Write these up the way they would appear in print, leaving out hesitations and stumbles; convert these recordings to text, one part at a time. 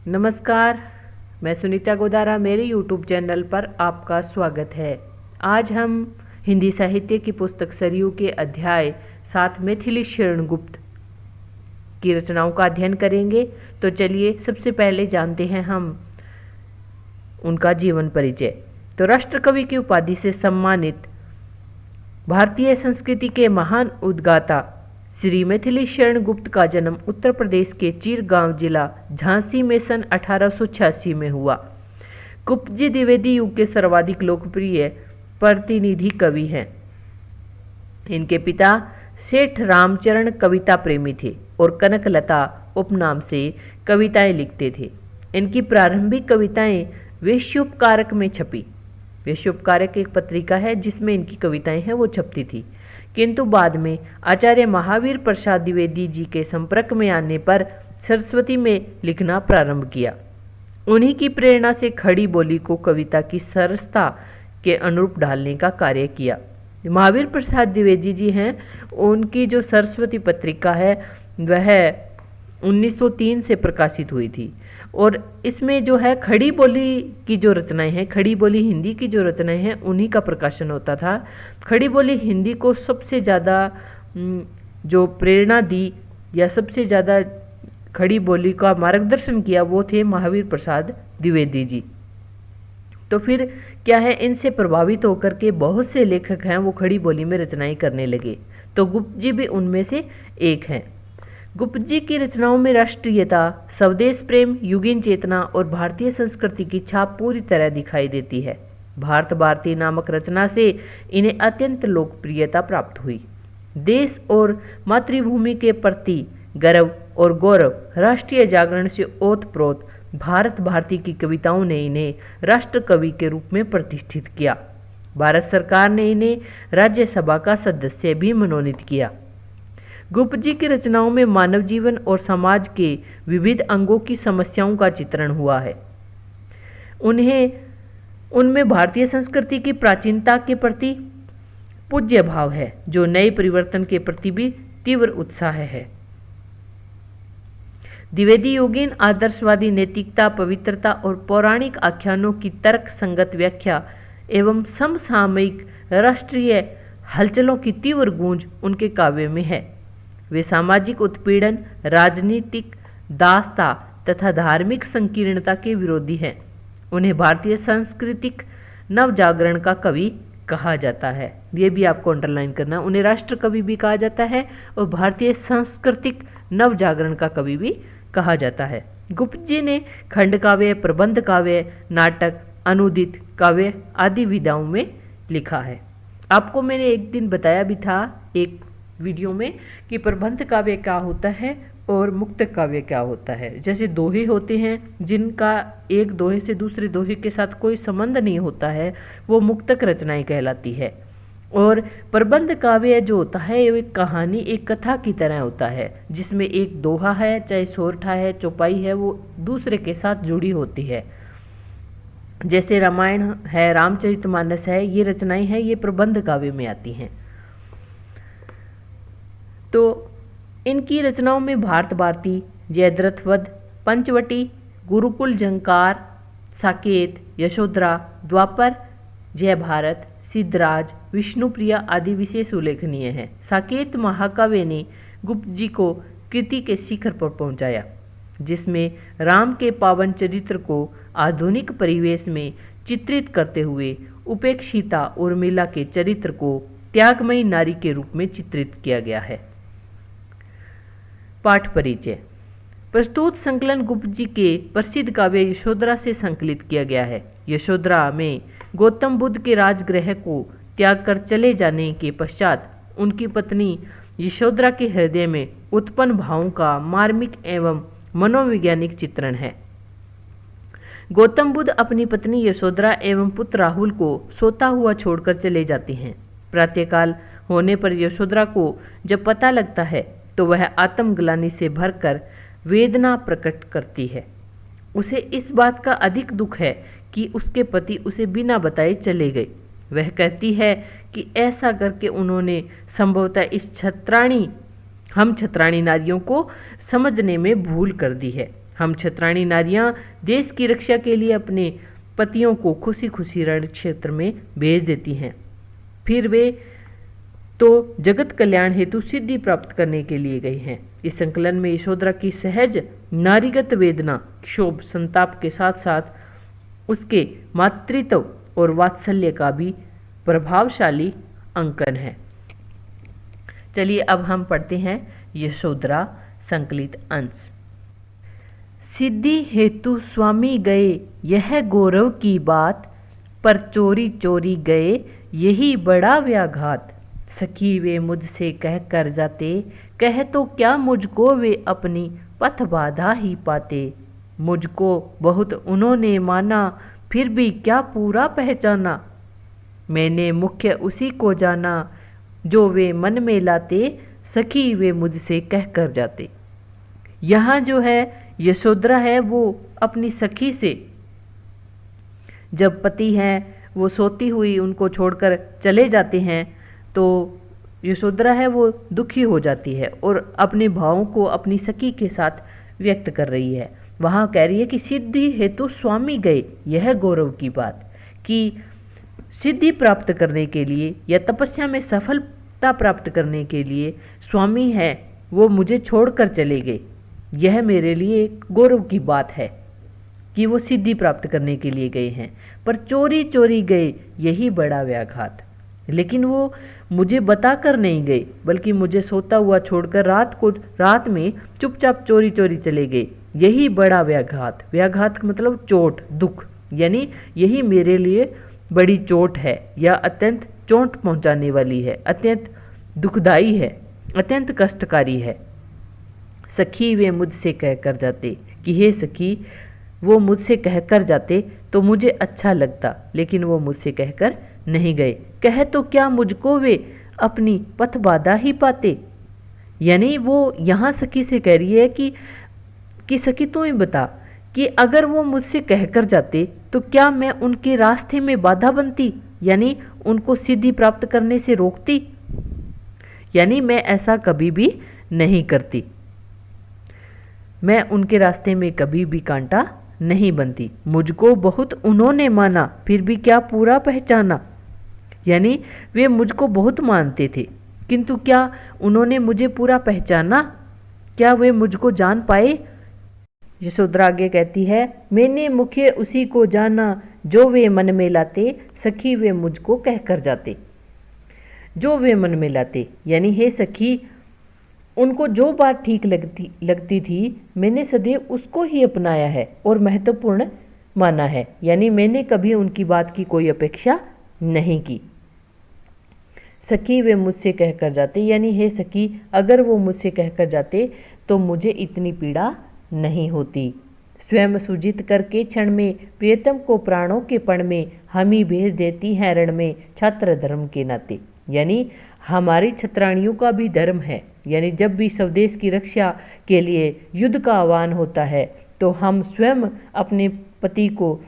नमस्कार, मैं सुनीता गोदारा। मेरे YouTube चैनल पर आपका स्वागत है। आज हम हिंदी साहित्य की पुस्तक सरयू के अध्याय 7 मैथिली शरण गुप्त की रचनाओं का अध्ययन करेंगे। तो चलिए सबसे पहले जानते हैं हम उनका जीवन परिचय। तो राष्ट्रकवि की उपाधि से सम्मानित भारतीय संस्कृति के महान उद्गाता श्री मैथिली शरण गुप्त का जन्म उत्तर प्रदेश के चिरगांव जिला झांसी में सन 1886 में हुआ। गुप्त जी द्विवेदी युग के सर्वाधिक लोकप्रिय प्रतिनिधि कवि हैं। इनके पिता सेठ रामचरण कविता प्रेमी थे और कनकलता उपनाम से कविताएं लिखते थे। इनकी प्रारंभिक कविताएं वेश्योपकारक में छपी। वेश्योपकारक एक पत्रिका है जिसमें इनकी कविताएं हैं वो छपती थी, किंतु बाद में आचार्य महावीर प्रसाद द्विवेदी जी के संपर्क में आने पर सरस्वती में लिखना प्रारंभ किया। उन्हीं की प्रेरणा से खड़ी बोली को कविता की सरसता के अनुरूप ढालने का कार्य किया। महावीर प्रसाद द्विवेदी जी हैं, उनकी जो सरस्वती पत्रिका है वह 1903 से प्रकाशित हुई थी और इसमें जो है खड़ी बोली की जो रचनाएं हैं, खड़ी बोली हिंदी की जो रचनाएं हैं उन्हीं का प्रकाशन होता था। खड़ी बोली हिंदी को सबसे ज़्यादा जो प्रेरणा दी या सबसे ज़्यादा खड़ी बोली का मार्गदर्शन किया वो थे महावीर प्रसाद द्विवेदी जी। तो फिर क्या है, इनसे प्रभावित होकर के बहुत से लेखक हैं वो खड़ी बोली में रचनाएं करने लगे। तो गुप्त जी भी उनमें से एक हैं। गुप्त जी की रचनाओं में राष्ट्रीयता, स्वदेश प्रेम, युगीन चेतना और भारतीय संस्कृति की छाप पूरी तरह दिखाई देती है। भारत भारती नामक रचना से इन्हें अत्यंत लोकप्रियता प्राप्त हुई। देश और मातृभूमि के प्रति गर्व और गौरव, राष्ट्रीय जागरण से ओतप्रोत भारत भारती की कविताओं ने इन्हें राष्ट्र कवि के रूप में प्रतिष्ठित किया। भारत सरकार ने इन्हें राज्यसभा का सदस्य भी मनोनीत किया। गुप्त जी की रचनाओं में मानव जीवन और समाज के विविध अंगों की समस्याओं का चित्रण हुआ है। उनमें भारतीय संस्कृति की प्राचीनता के प्रति पूज्य भाव है, जो नए परिवर्तन के प्रति भी तीव्र उत्साह है। द्विवेदी योगीन आदर्शवादी नैतिकता, पवित्रता और पौराणिक आख्यानों की तर्क संगत व्याख्या एवं समसामयिक राष्ट्रीय हलचलों की तीव्र गूंज उनके काव्य में है। वे सामाजिक उत्पीड़न, राजनीतिक दासता तथा धार्मिक संकीर्णता के विरोधी हैं। उन्हें भारतीय सांस्कृतिक नवजागरण का कवि कहा जाता है। ये भी आपको अंडरलाइन करना है। उन्हें राष्ट्र कवि भी कहा जाता है और भारतीय सांस्कृतिक नवजागरण का कवि भी कहा जाता है। गुप्त जी ने खंड काव्य, प्रबंध काव्य, नाटक, अनुदित काव्य आदि विधाओं में लिखा है। आपको मैंने एक दिन बताया भी था एक वीडियो में कि प्रबंध काव्य क्या होता है और मुक्त काव्य क्या होता है। जैसे दोहे होते हैं जिनका एक दोहे से दूसरे दोहे के साथ कोई संबंध नहीं होता है, वो मुक्तक रचनाएं कहलाती है। और प्रबंध काव्य जो होता है वो एक कहानी, एक कथा की तरह होता है, जिसमें एक दोहा है, चाहे सोरठा है, चौपाई है, वो दूसरे के साथ जुड़ी होती है। जैसे रामायण है, रामचरितमानस है, ये रचनाएं हैं, ये प्रबंध काव्य में आती हैं। तो इनकी रचनाओं में भारत भारती, जयद्रथ वध, पंचवटी, गुरुकुल झंकार, साकेत, यशोधरा, द्वापर, जय भारत, सिद्धराज, विष्णुप्रिया आदि विशेष उल्लेखनीय हैं। साकेत महाकाव्य ने गुप्त जी को कीर्ति के शिखर पर पहुंचाया, जिसमें राम के पावन चरित्र को आधुनिक परिवेश में चित्रित करते हुए उपेक्षिता उर्मिला के चरित्र को त्यागमयी नारी के रूप में चित्रित किया गया है। पाठ परिचय। प्रस्तुत संकलन गुप्त जी के प्रसिद्ध काव्य यशोधरा से संकलित किया गया है। यशोधरा में गौतम बुद्ध के राजगृह को त्याग कर चले जाने के पश्चात उनकी पत्नी यशोधरा के हृदय में उत्पन्न भावों का मार्मिक एवं मनोवैज्ञानिक चित्रण है। गौतम बुद्ध अपनी पत्नी यशोधरा एवं पुत्र राहुल को सोता हुआ छोड़कर चले जाते हैं। प्रातःकाल होने पर यशोधरा को जब पता लगता है तो वह आत्मग्लानि से भरकर वेदना प्रकट करती है। उसे इस बात का अधिक दुख है कि उसके पति उसे बिना बताए चले गए। वह कहती है कि ऐसा करके उन्होंने संभवतः इस हम छत्राणी नारियों को समझने में भूल कर दी है। हम क्षत्राणी नारियां देश की रक्षा के लिए अपने पतियों को खुशी खुशी रण क्षेत्र में भेज देती हैं। फिर वे तो जगत कल्याण हेतु सिद्धि प्राप्त करने के लिए गई हैं। इस संकलन में यशोधरा की सहज नारीगत वेदना, क्षोभ, संताप के साथ साथ उसके मातृत्व और वात्सल्य का भी प्रभावशाली अंकन है। चलिए अब हम पढ़ते हैं यशोधरा संकलित अंश। सिद्धि हेतु स्वामी गए यह गौरव की बात, पर चोरी चोरी गए यही बड़ा व्याघात। सखी वे मुझसे कह कर जाते, कह तो क्या मुझको वे अपनी पथ बाधा ही पाते। मुझको बहुत उन्होंने माना, फिर भी क्या पूरा पहचाना। मैंने मुख्य उसी को जाना, जो वे मन में लाते, सखी वे मुझसे कह कर जाते। यहाँ जो है यशोधरा है वो अपनी सखी से, जब पति हैं वो सोती हुई उनको छोड़कर चले जाते हैं तो यशोधरा है वो दुखी हो जाती है और अपने भावों को अपनी सखी के साथ व्यक्त कर रही है। वहाँ कह रही है कि सिद्धि हेतु स्वामी गए, यह गौरव की बात कि सिद्धि प्राप्त करने के लिए या तपस्या में सफलता प्राप्त करने के लिए स्वामी है वो मुझे छोड़कर चले गए। यह मेरे लिए एक गौरव की बात है कि वो सिद्धि प्राप्त करने के लिए गए हैं, पर चोरी चोरी गए यही बड़ा व्याघात। लेकिन वो मुझे बताकर नहीं गए, बल्कि मुझे सोता हुआ छोड़कर रात में चुपचाप चोरी चोरी चले गए। यही बड़ा व्याघात, व्याघात मतलब चोट, दुख, यानी यही मेरे लिए बड़ी चोट है या अत्यंत चोट पहुंचाने वाली है, अत्यंत दुखदाई है, अत्यंत कष्टकारी है। सखी वे मुझसे कह कर जाते कि हे सखी, वो मुझसे कह कर जाते तो मुझे अच्छा लगता, लेकिन वो मुझसे कहकर नहीं गए। कह तो क्या मुझको वे अपनी पथ बाधा ही पाते। यानी वो यहाँ सखी से कह रही है कि सखी तू ही बता कि अगर वो मुझसे कह कर जाते तो क्या मैं उनके रास्ते में बाधा बनती, यानी उनको सिद्धि प्राप्त करने से रोकती। यानी मैं ऐसा कभी भी नहीं करती, मैं उनके रास्ते में कभी भी कांटा नहीं बनती। मुझको बहुत उन्होंने माना, फिर भी क्या पूरा पहचाना। यानी वे मुझको बहुत मानते थे, किंतु क्या उन्होंने मुझे पूरा पहचाना, क्या वे मुझको जान पाए। यशोधरा आगे कहती है, मैंने मुख्य उसी को जाना, जो वे मन में लाते, सखी वे मुझको कह कर जाते। जो वे मन में लाते, यानी हे सखी, उनको जो बात ठीक लगती थी मैंने सदैव उसको ही अपनाया है और महत्वपूर्ण माना है। यानी मैंने कभी उनकी बात की कोई अपेक्षा नहीं की। सखी वे मुझसे कह कर जाते, यानी हे सखी, अगर वो मुझसे कह कर जाते तो मुझे इतनी पीड़ा नहीं होती। स्वयं सूजित करके क्षण में प्रियतम को प्राणों के पण में हम ही भेज देती है रण में छात्र धर्म के नाते। यानी हमारी छत्राणियों का भी धर्म है, यानी जब भी स्वदेश की रक्षा के लिए युद्ध का आह्वान होता है तो हम स्वयं अपने पति को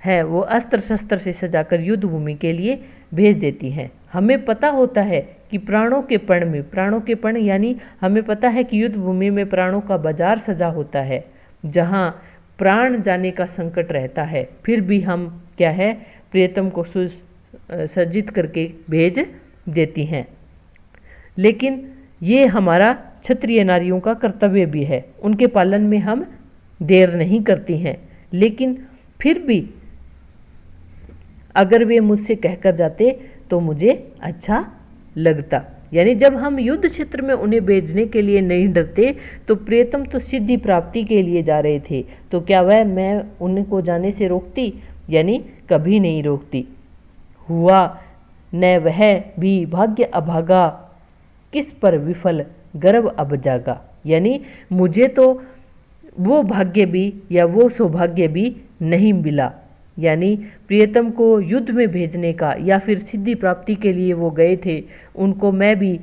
है वो अस्त्र शस्त्र से सजाकर युद्ध भूमि के लिए भेज देती हैं। हमें पता होता है कि प्राणों के पण में, प्राणों के पण यानी हमें पता है कि युद्ध भूमि में प्राणों का बाजार सजा होता है, जहाँ प्राण जाने का संकट रहता है, फिर भी हम क्या है प्रियतम को सज्जित करके भेज देती हैं। लेकिन ये हमारा क्षत्रिय नारियों का कर्तव्य भी है, उनके पालन में हम देर नहीं करती हैं। लेकिन फिर भी अगर वे मुझसे कहकर जाते तो मुझे अच्छा लगता। यानी जब हम युद्ध क्षेत्र में उन्हें भेजने के लिए नहीं डरते तो प्रियतम तो सिद्धि प्राप्ति के लिए जा रहे थे, तो क्या वह मैं उनको जाने से रोकती, यानी कभी नहीं रोकती। हुआ न वह भी भाग्य अभागा, किस पर विफल गर्व अब जागा। यानी मुझे तो वो भाग्य भी या वो सौभाग्य भी नहीं मिला, यानी प्रियतम को युद्ध में भेजने का या फिर सिद्धि प्राप्ति के लिए वो गए थे, उनको मैं भी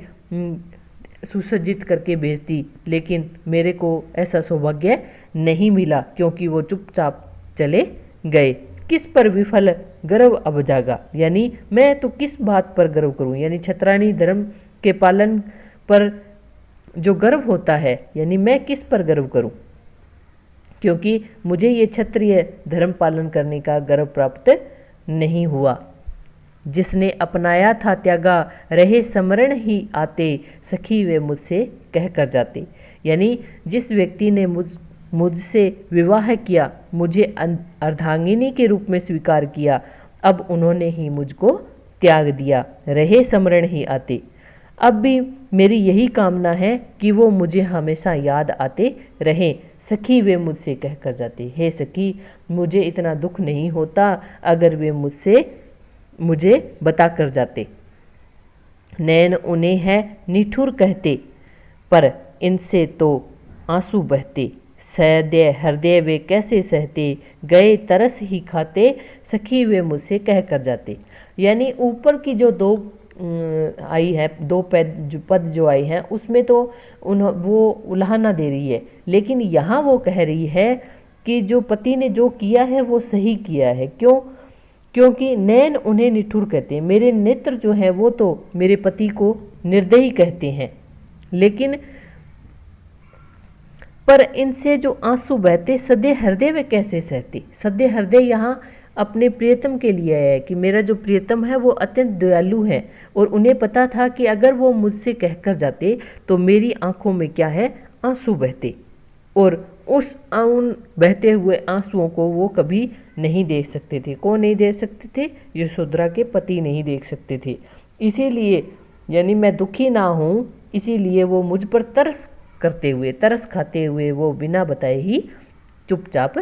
सुसज्जित करके भेजती, लेकिन मेरे को ऐसा सौभाग्य नहीं मिला क्योंकि वो चुपचाप चले गए। किस पर विफल गर्व अब जागा, यानी मैं तो किस बात पर गर्व करूं, यानी छत्राणी धर्म के पालन पर जो गर्व होता है, यानी मैं किस पर गर्व करूं। क्योंकि मुझे ये क्षत्रिय धर्म पालन करने का गर्व प्राप्त नहीं हुआ। जिसने अपनाया था त्यागा, रहे समरण ही आते, सखी वे मुझसे कह कर जाते। यानी जिस व्यक्ति ने मुझसे विवाह किया, मुझे अर्धांगिनी के रूप में स्वीकार किया, अब उन्होंने ही मुझको त्याग दिया, रहे समरण ही आते। अब भी मेरी यही कामना है कि वो मुझे हमेशा याद आते रहें, सखी वे मुझसे कह कर जाते। हे सखी, मुझे इतना दुख नहीं होता अगर वे मुझे बता कर जाते। नैन उन्हें है निठुर कहते, पर इनसे तो आंसू बहते, सदैव हृदय वे कैसे सहते, गए तरस ही खाते, सखी वे मुझसे कह कर जाते। यानी ऊपर की जो दो आई है, दो पद जो आई हैं, उसमें तो वो उल्हाना दे रही है, लेकिन यहाँ वो कह रही है कि जो पति ने जो किया है वो सही किया है। क्यों? क्योंकि नैन उन्हें निठुर कहते हैं, मेरे नेत्र जो है वो तो मेरे पति को निर्दयी कहते हैं, लेकिन पर इनसे जो आंसू बहते, सदे हृदय वे कैसे सहते। सदे हृदय यहाँ अपने प्रियतम के लिए है कि मेरा जो प्रियतम है वो अत्यंत दयालु है, और उन्हें पता था कि अगर वो मुझसे कहकर जाते तो मेरी आंखों में क्या है, आंसू बहते, और उन बहते हुए आंसुओं को वो कभी नहीं देख सकते थे। कौन नहीं देख सकते थे? यशोधरा के पति नहीं देख सकते थे। इसीलिए यानी मैं दुखी ना हूँ, इसीलिए वो मुझ पर तरस खाते हुए वो बिना बताए ही चुपचाप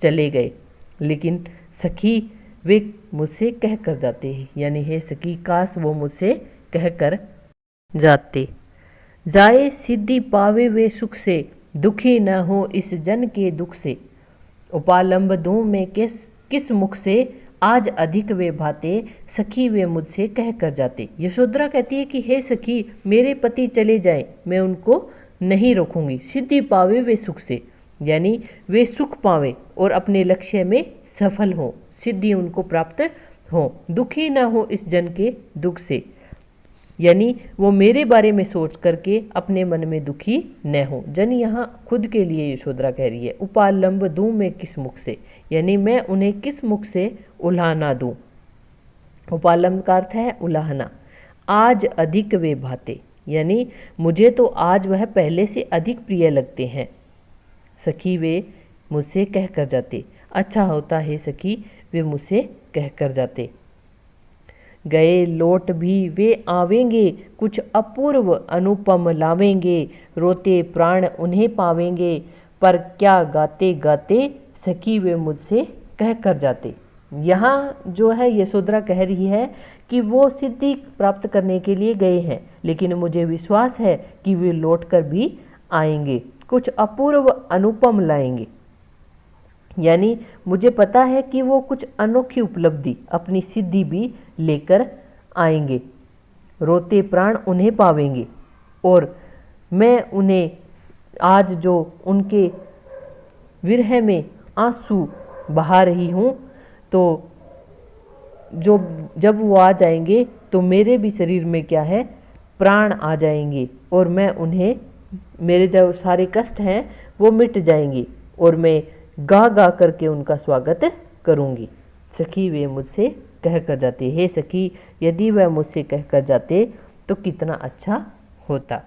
चले गए। लेकिन सखी वे मुझसे कह कर जाते हैं, यानी हे सखी, काश वो मुझसे कह कर जाते। जाए सिद्धि पावे वे सुख से, दुखी न हो इस जन के दुख से, उपालंब दूं मैं किस मुख से, आज अधिक वे भाते, सखी वे मुझसे कह कर जाते। यशोधरा कहती है कि हे सखी, मेरे पति चले जाएं, मैं उनको नहीं रोकूंगी, सिद्धि पावे वे सुख से, यानी वे सुख पावे और अपने लक्ष्य में सफल हो, सिद्धि उनको प्राप्त हो, दुखी ना हो इस जन के दुख से, यानी वो मेरे बारे में सोच करके अपने मन में दुखी न हो। जन यहाँ खुद के लिए यशोधरा कह रही है। उपालंब दूं मैं किस मुख से, यानी मैं उन्हें किस मुख से उल्हाना दूं। उपालंब का अर्थ है उल्हाना। आज अधिक वे भाते, यानी मुझे तो आज वह पहले से अधिक प्रिय लगते हैं, सखी वे मुझसे कह कर जाते। अच्छा होता है सखी वे मुझसे कह कर जाते। गए लौट भी वे आवेंगे, कुछ अपूर्व अनुपम लावेंगे, रोते प्राण उन्हें पावेंगे, पर क्या गाते गाते, सखी वे मुझसे कह कर जाते। यहाँ जो है यशोधरा कह रही है कि वो सिद्धि प्राप्त करने के लिए गए हैं, लेकिन मुझे विश्वास है कि वे लौट कर भी आएंगे, कुछ अपूर्व अनुपम लाएंगे, यानी मुझे पता है कि वो कुछ अनोखी उपलब्धि, अपनी सिद्धि भी लेकर आएंगे। रोते प्राण उन्हें पावेंगे, और मैं उन्हें आज जो उनके विरह में आंसू बहा रही हूँ, तो जब वो आ जाएंगे तो मेरे भी शरीर में क्या है, प्राण आ जाएंगे, और मैं उन्हें, मेरे जो सारे कष्ट हैं वो मिट जाएंगे, और मैं गा गा करके उनका स्वागत करूंगी। सखी वे मुझसे कह कर जाते। हे सखी, यदि वह मुझसे कह कर जाते तो कितना अच्छा होता।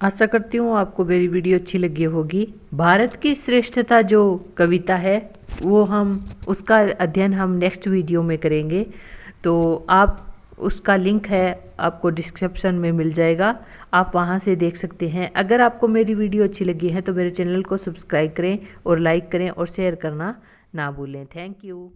आशा करती हूँ आपको मेरी वीडियो अच्छी लगी होगी। भारत की श्रेष्ठता जो कविता है वो उसका अध्ययन हम नेक्स्ट वीडियो में करेंगे, तो आप उसका लिंक है आपको डिस्क्रिप्शन में मिल जाएगा, आप वहां से देख सकते हैं। अगर आपको मेरी वीडियो अच्छी लगी है तो मेरे चैनल को सब्सक्राइब करें और लाइक करें और शेयर करना ना भूलें। Thank you.